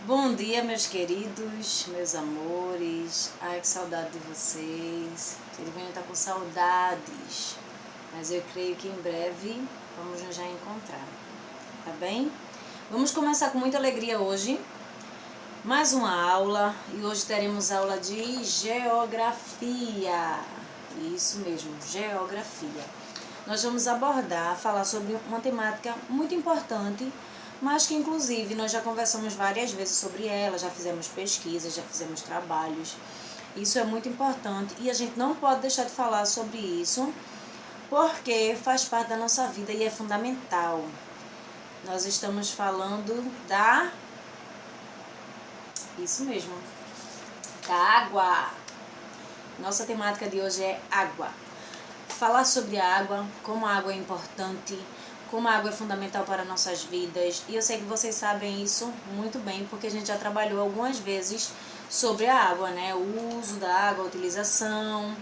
Bom dia, meus queridos, meus amores. Ai, que saudade de vocês. Vocês devem estar com saudades, mas eu creio que em breve vamos nos já encontrar, tá bem? Vamos começar com muita alegria hoje. Mais uma aula, e hoje teremos aula de geografia. Isso mesmo, geografia. Nós vamos falar sobre uma temática muito importante, mas que inclusive nós já conversamos várias vezes sobre ela, já fizemos pesquisas, já fizemos trabalhos. Isso é muito importante e a gente não pode deixar de falar sobre isso, porque faz parte da nossa vida e é fundamental. Nós estamos falando isso mesmo, da água. Nossa temática de hoje é água. Falar sobre a água, como a água é importante, como a água é fundamental para nossas vidas. E eu sei que vocês sabem isso muito bem, porque a gente já trabalhou algumas vezes sobre a água, né? O uso da água, a utilização,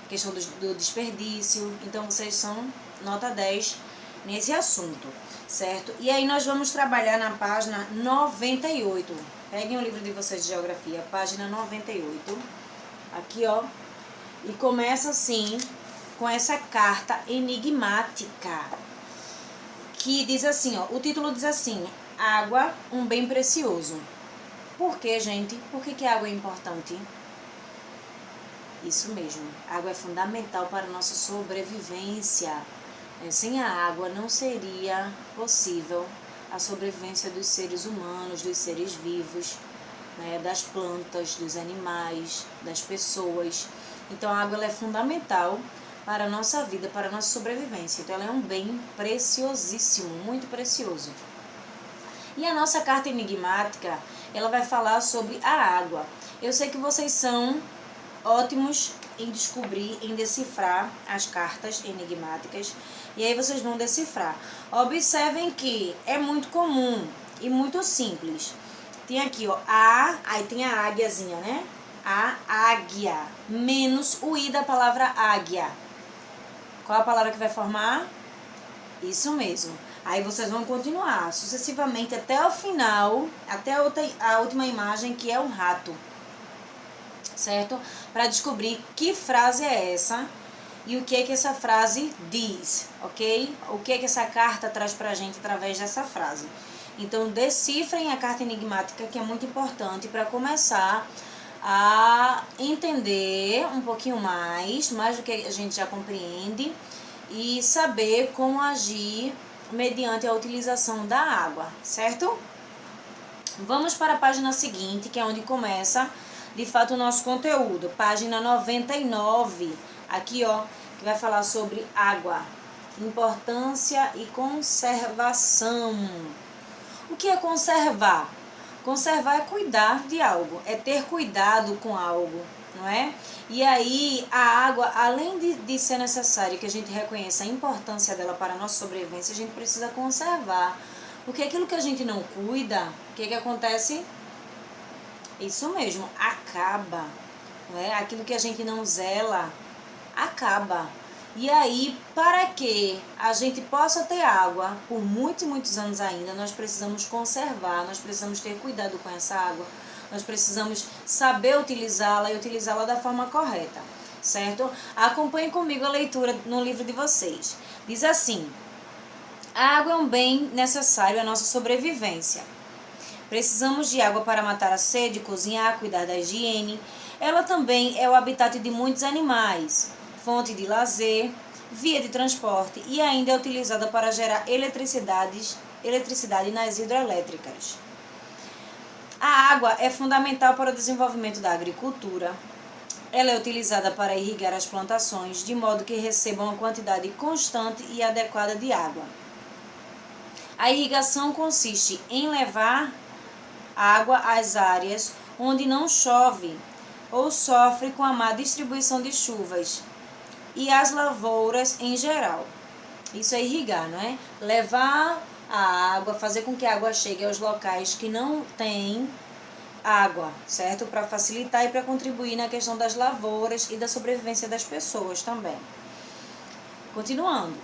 a questão do desperdício. Então vocês são nota 10 nesse assunto, certo? E aí nós vamos trabalhar na página 98. Peguem o livro de vocês de geografia, página 98. Aqui, ó. E começa assim, com essa carta enigmática, que diz assim, ó, o título diz assim: água, um bem precioso. Por quê, gente? Por que a água é importante? Isso mesmo, a água é fundamental para a nossa sobrevivência. Sem a água não seria possível a sobrevivência dos seres humanos, dos seres vivos, né, das plantas, dos animais, das pessoas. Então a água ela é fundamental para a nossa vida, para a nossa sobrevivência. Então ela é um bem preciosíssimo, muito precioso. E a nossa carta enigmática, ela vai falar sobre a água. Eu sei que vocês são ótimos em descobrir, em decifrar as cartas enigmáticas. E aí vocês vão decifrar. Observem que é muito comum e muito simples. Tem aqui, ó, aí tem a águiazinha, né? A águia, menos o i da palavra águia. Qual a palavra que vai formar? Isso mesmo. Aí vocês vão continuar sucessivamente até o final, até a última imagem, que é um rato. Certo? Para descobrir que frase é essa e o que é que essa frase diz, ok? O que é que essa carta traz pra gente através dessa frase. Então, decifrem a carta enigmática, que é muito importante para começar a entender um pouquinho mais do que a gente já compreende, e saber como agir mediante a utilização da água, certo? Vamos para a página seguinte, que é onde começa de fato o nosso conteúdo, página 99, aqui ó, que vai falar sobre água, importância e conservação. O que é conservar? Conservar é cuidar de algo, é ter cuidado com algo, não é? E aí a água, além de ser necessário que a gente reconheça a importância dela para a nossa sobrevivência, a gente precisa conservar. Porque aquilo que a gente não cuida, o que acontece? Isso mesmo, acaba, não é? Aquilo que a gente não zela, acaba. E aí, para que a gente possa ter água por muitos e muitos anos ainda, nós precisamos conservar, nós precisamos ter cuidado com essa água, nós precisamos saber utilizá-la e utilizá-la da forma correta, certo? Acompanhem comigo a leitura no livro de vocês. Diz assim: a água é um bem necessário à nossa sobrevivência. Precisamos de água para matar a sede, cozinhar, cuidar da higiene. Ela também é o habitat de muitos animais, fonte de lazer, via de transporte e ainda é utilizada para gerar eletricidade nas hidrelétricas. A água é fundamental para o desenvolvimento da agricultura. Ela é utilizada para irrigar as plantações, de modo que recebam uma quantidade constante e adequada de água. A irrigação consiste em levar água às áreas onde não chove ou sofre com a má distribuição de chuvas, e às lavouras em geral. Isso é irrigar, não é? Levar a água, fazer com que a água chegue aos locais que não têm água, certo? Para facilitar e para contribuir na questão das lavouras e da sobrevivência das pessoas também. Continuando.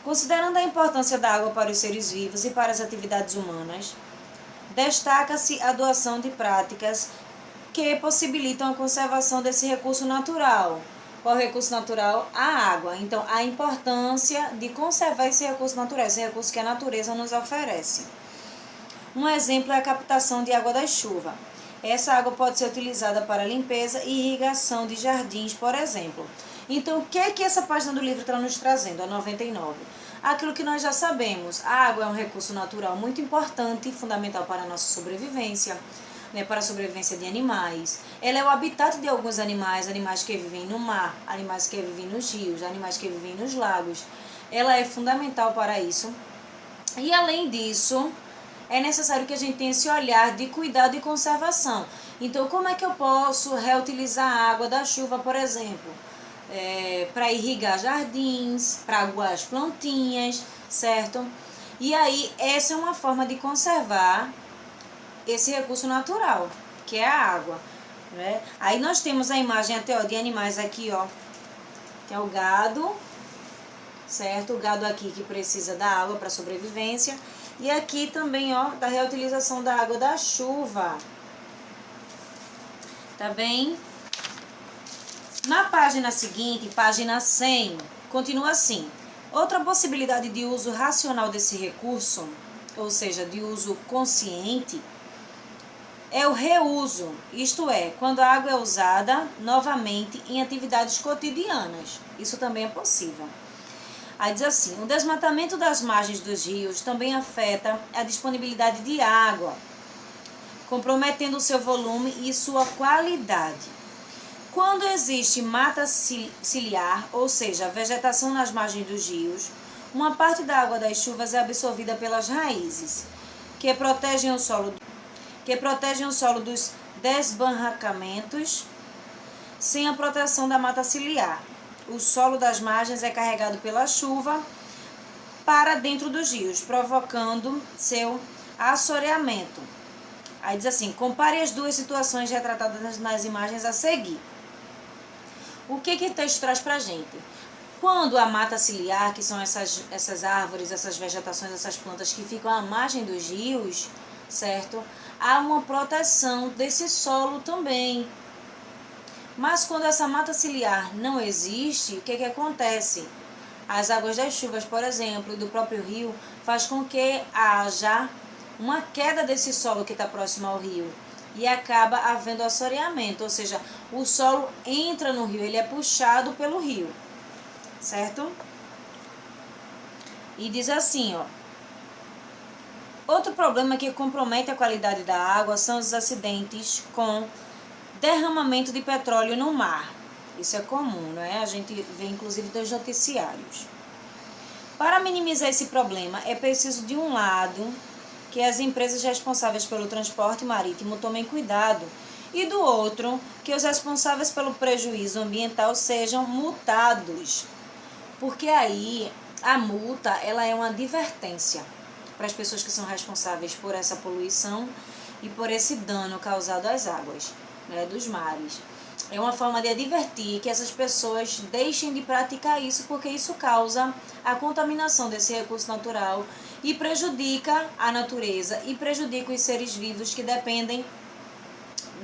Considerando a importância da água para os seres vivos e para as atividades humanas, destaca-se a doação de práticas que possibilitam a conservação desse recurso natural. Qual recurso natural? A água. Então, a importância de conservar esse recurso natural, esse recurso que a natureza nos oferece. Um exemplo é a captação de água da chuva. Essa água pode ser utilizada para limpeza e irrigação de jardins, por exemplo. Então, o que é que essa página do livro está nos trazendo, a 99? Aquilo que nós já sabemos. A água é um recurso natural muito importante e fundamental para a nossa sobrevivência, né, para a sobrevivência de animais. Ela é o habitat de alguns animais, animais que vivem no mar, animais que vivem nos rios, animais que vivem nos lagos. Ela é fundamental para isso. E além disso, é necessário que a gente tenha esse olhar de cuidado e conservação. Então, como é que eu posso reutilizar a água da chuva, por exemplo? Para irrigar jardins, para aguar as plantinhas, certo? E aí, essa é uma forma de conservar esse recurso natural, que é a água, né? Aí nós temos a imagem até, ó, de animais aqui, ó, que é o gado, certo? O gado aqui que precisa da água para sobrevivência. E aqui também, ó, da reutilização da água da chuva. Tá bem? Na página seguinte, página 100, continua assim. Outra possibilidade de uso racional desse recurso, ou seja, de uso consciente, é o reuso, isto é, quando a água é usada novamente em atividades cotidianas. Isso também é possível. Aí diz assim, o desmatamento das margens dos rios também afeta a disponibilidade de água, comprometendo o seu volume e sua qualidade. Quando existe mata ciliar, ou seja, vegetação nas margens dos rios, uma parte da água das chuvas é absorvida pelas raízes, que protegem o solo dos desbarrancamentos. Sem a proteção da mata ciliar, o solo das margens é carregado pela chuva para dentro dos rios, provocando seu assoreamento. Aí diz assim, compare as duas situações retratadas nas imagens a seguir. O que o texto traz para a gente? Quando a mata ciliar, que são essas árvores, essas vegetações, essas plantas que ficam à margem dos rios, certo? Há uma proteção desse solo também. Mas quando essa mata ciliar não existe, o que acontece? As águas das chuvas, por exemplo, e do próprio rio, faz com que haja uma queda desse solo que está próximo ao rio. E acaba havendo assoreamento, ou seja, o solo entra no rio, ele é puxado pelo rio, certo? E diz assim, ó. Outro problema que compromete a qualidade da água são os acidentes com derramamento de petróleo no mar. Isso é comum, não é? A gente vê inclusive dos noticiários. Para minimizar esse problema, é preciso, de um lado, que as empresas responsáveis pelo transporte marítimo tomem cuidado, e do outro, que os responsáveis pelo prejuízo ambiental sejam multados. Porque aí a multa, ela é uma advertência para as pessoas que são responsáveis por essa poluição e por esse dano causado às águas, né, dos mares. É uma forma de advertir que essas pessoas deixem de praticar isso, porque isso causa a contaminação desse recurso natural e prejudica a natureza e prejudica os seres vivos que dependem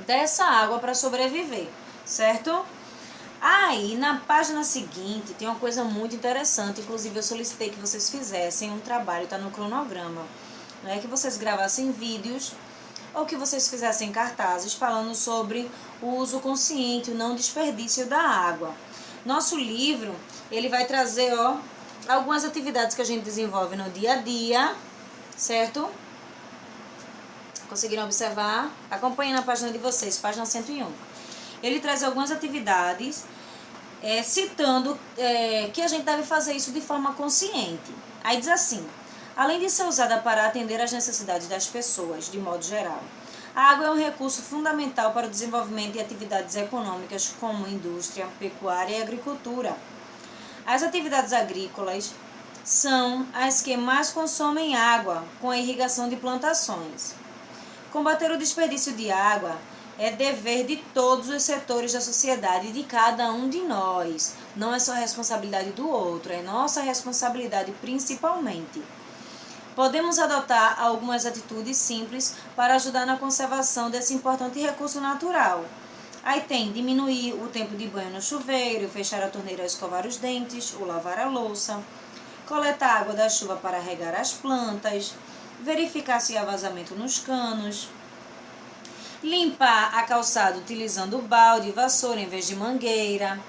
dessa água para sobreviver, certo? Aí, na página seguinte, tem uma coisa muito interessante, inclusive eu solicitei que vocês fizessem um trabalho, está no cronograma, né, que vocês gravassem vídeos ou que vocês fizessem cartazes falando sobre o uso consciente, o não desperdício da água. Nosso livro, ele vai trazer, ó, algumas atividades que a gente desenvolve no dia a dia, certo? Conseguiram observar? Acompanhem na página de vocês, página 101. Ele traz algumas atividades, citando que a gente deve fazer isso de forma consciente. Aí diz assim, além de ser usada para atender às necessidades das pessoas, de modo geral, a água é um recurso fundamental para o desenvolvimento de atividades econômicas como indústria, pecuária e agricultura. As atividades agrícolas são as que mais consomem água com a irrigação de plantações. Combater o desperdício de água é dever de todos os setores da sociedade e de cada um de nós. Não é só responsabilidade do outro, é nossa responsabilidade principalmente. Podemos adotar algumas atitudes simples para ajudar na conservação desse importante recurso natural. Aí tem diminuir o tempo de banho no chuveiro, fechar a torneira ao escovar os dentes ou lavar a louça, coletar água da chuva para regar as plantas, verificar se há vazamento nos canos, limpar a calçada utilizando balde e vassoura em vez de mangueira.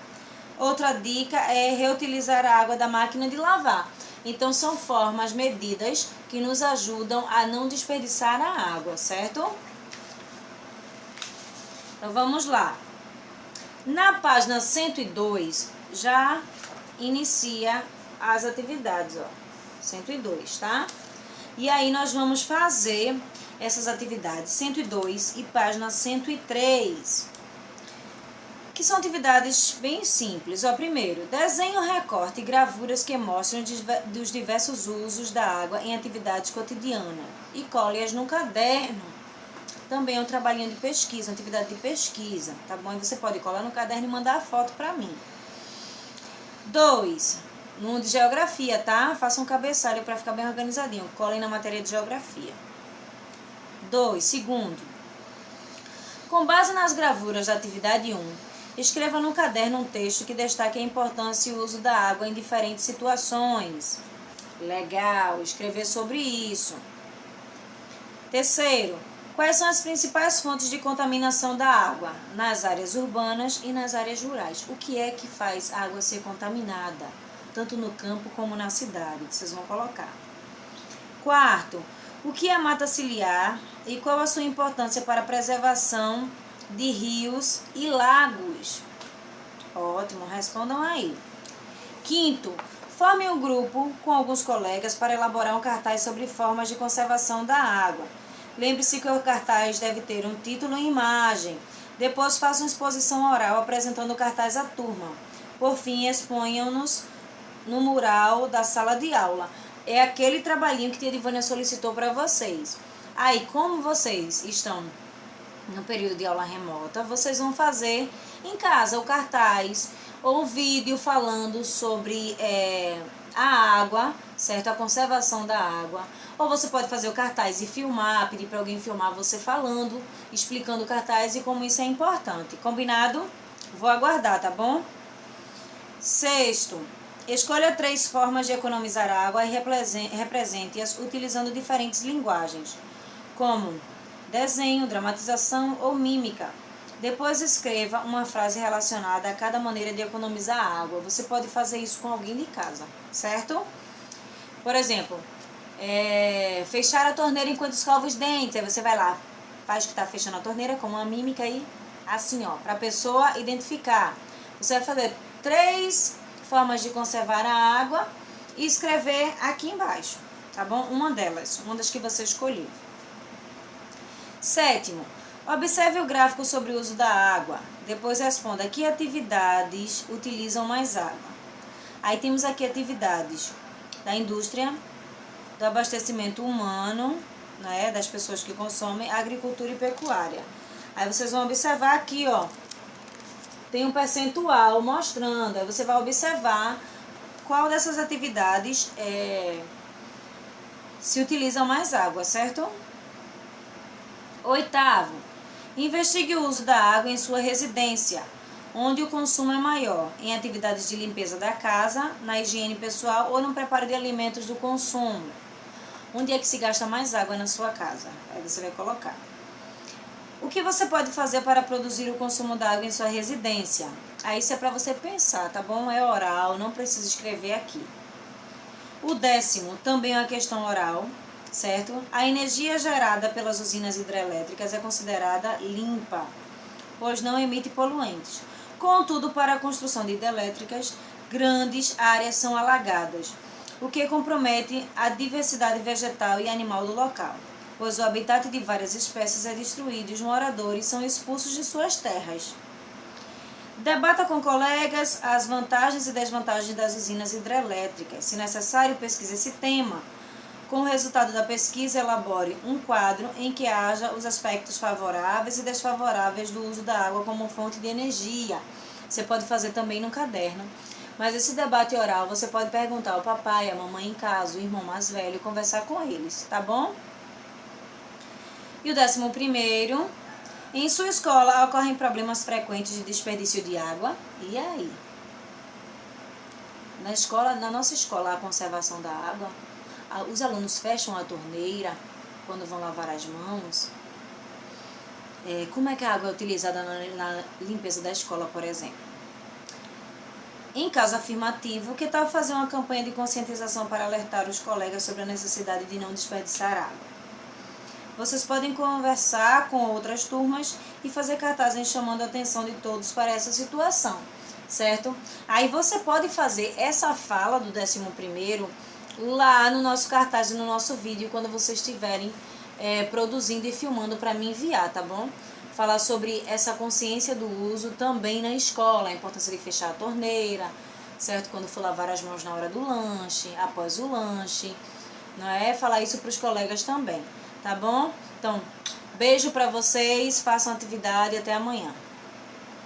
Outra dica é reutilizar a água da máquina de lavar. Então são formas, medidas que nos ajudam a não desperdiçar a água, certo? Então vamos lá. Na página 102 já inicia as atividades, ó. 102, tá? E aí nós vamos fazer essas atividades 102 e página 103, que são atividades bem simples. Ó, primeiro, desenhe o recorte e gravuras que mostram dos diversos usos da água em atividades cotidianas e cole-as no caderno. Também é um trabalhinho de pesquisa, uma atividade de pesquisa, tá bom? E você pode colar no caderno e mandar a foto para mim. 2. No de geografia, tá? Faça um cabeçalho para ficar bem organizadinho. Colhem na matéria de geografia. 2. Segundo, com base nas gravuras da atividade 1, escreva no caderno um texto que destaque a importância e o uso da água em diferentes situações. Legal, escrever sobre isso. Terceiro, quais são as principais fontes de contaminação da água nas áreas urbanas e nas áreas rurais? O que é que faz a água ser contaminada, tanto no campo como na cidade? Vocês vão colocar. Quarto, o que é mata ciliar e qual a sua importância para a preservação de rios e lagos? Ótimo, respondam aí. Quinto, forme um grupo com alguns colegas para elaborar um cartaz sobre formas de conservação da água. Lembre-se que o cartaz deve ter um título e imagem. Depois faça uma exposição oral apresentando o cartaz à turma. Por fim, exponham-nos no mural da sala de aula. É aquele trabalhinho que a tia Divânia solicitou para vocês. Aí, como vocês estão no período de aula remota, vocês vão fazer em casa o cartaz ou um vídeo falando sobre a água, certo? A conservação da água. Ou você pode fazer o cartaz e filmar, pedir para alguém filmar você falando, explicando o cartaz e como isso é importante. Combinado? Vou aguardar, tá bom? Sexto, escolha 3 formas de economizar água e represente-as utilizando diferentes linguagens, como desenho, dramatização ou mímica. Depois escreva uma frase relacionada a cada maneira de economizar água. Você pode fazer isso com alguém de casa, certo? Por exemplo, fechar a torneira enquanto escova os dentes. Aí você vai lá, faz que está fechando a torneira com uma mímica aí, assim, ó, para a pessoa identificar. Você vai fazer 3 formas de conservar a água e escrever aqui embaixo, tá bom? Uma delas, uma das que você escolheu. Sétimo, observe o gráfico sobre o uso da água. Depois responda que atividades utilizam mais água. Aí temos aqui atividades da indústria, do abastecimento humano, né, das pessoas que consomem, agricultura e pecuária. Aí vocês vão observar aqui, ó, tem um percentual mostrando. Aí você vai observar qual dessas atividades se utilizam mais água, certo? Oitavo, investigue o uso da água em sua residência, onde o consumo é maior, em atividades de limpeza da casa, na higiene pessoal ou no preparo de alimentos do consumo. Onde é que se gasta mais água na sua casa? Aí você vai colocar. O que você pode fazer para produzir o consumo da água em sua residência? Aí isso é para você pensar, tá bom? É oral, não precisa escrever aqui. O 10º também é uma questão oral, certo? A energia gerada pelas usinas hidrelétricas é considerada limpa, pois não emite poluentes. Contudo, para a construção de hidrelétricas, grandes áreas são alagadas, o que compromete a diversidade vegetal e animal do local, pois o habitat de várias espécies é destruído e os moradores são expulsos de suas terras. Debata com colegas as vantagens e desvantagens das usinas hidrelétricas. Se necessário, pesquise esse tema. Com o resultado da pesquisa, elabore um quadro em que haja os aspectos favoráveis e desfavoráveis do uso da água como fonte de energia. Você pode fazer também no caderno. Mas esse debate oral você pode perguntar ao papai, à mamãe em casa, o irmão mais velho, conversar com eles, tá bom? E o 11º, em sua escola ocorrem problemas frequentes de desperdício de água. E aí? Na nossa escola, a conservação da água, os alunos fecham a torneira quando vão lavar as mãos. Como é que a água é utilizada na limpeza da escola, por exemplo? Em caso afirmativo, que tal fazer uma campanha de conscientização para alertar os colegas sobre a necessidade de não desperdiçar água? Vocês podem conversar com outras turmas e fazer cartazes chamando a atenção de todos para essa situação, certo? Aí você pode fazer essa fala do 11º lá no nosso cartaz e no nosso vídeo, quando vocês estiverem produzindo e filmando para me enviar, tá bom? Falar sobre essa consciência do uso também na escola, a importância de fechar a torneira, certo? Quando for lavar as mãos na hora do lanche, após o lanche, não é? Falar isso para os colegas também, tá bom? Então, beijo para vocês, façam atividade e até amanhã.